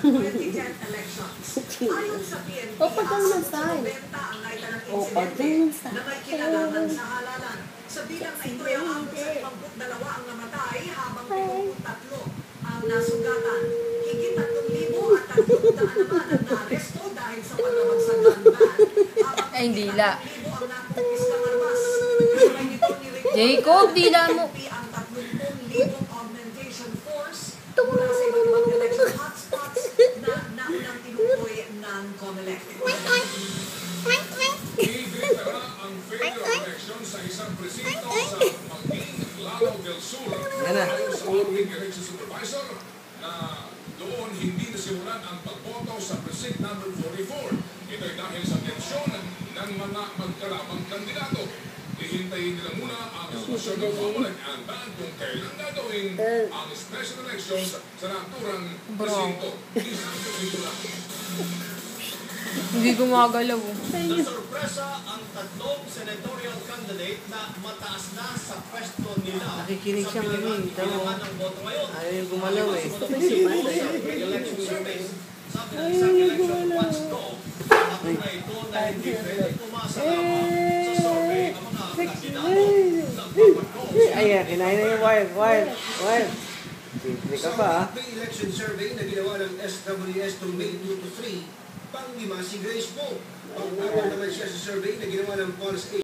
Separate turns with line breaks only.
2010 elections. Ayon sa PNP, asa 90 ang naita ng insidente na may kinalaman sa halalan. Sa bilang na ito ay aabot sa 52 ang namatay habang 53 ang nasugatan. Higit 3,000 at 300 naman ang naaresto dahil sa paglabag sa gun ban.
Ay, dila.
Ang nakupis ng armas.
Jacob, dila mo.
Ang 30,000 augmentation force mula sa iba't ibang election hotspots na naunang tinukoy ng COMELEC.
Ibigara ang failure election sa isang presinto sa Maging, Lanao del Sur. Ayon sa aming election supervisor na doon hindi nasimulan ang pagboto sa precinct number 44. Ito'y dahil sa tensyon ng mga magkarabang kandidato. Hihintayin nila muna ang solusyon ng COMELEC and ban kung kailan gagawin ang special elections sa naturang presinto. Isang presinto lang.
Hindi gumagalaw.
Nasorpresa ang tatlong senatorial candidate na mataas na sa pwesto nila.
Nakikinig siya ngayon.
Kailangan ng boto ngayon.
Ayaw yung gumalaw eh.
Election surveys. Sabi ng isang election watchdog, ako na ito na hindi pwede umasa lamang sa survey ang mga kandidato.
Ayan, kinain na yung wild. Simple ka pa ah.
Pre-election survey na ginawa ng SWS to May 2 to 3, pang-5 si Grace Poe. Pang-4 naman siya sa survey na ginawa ng Pulse 8.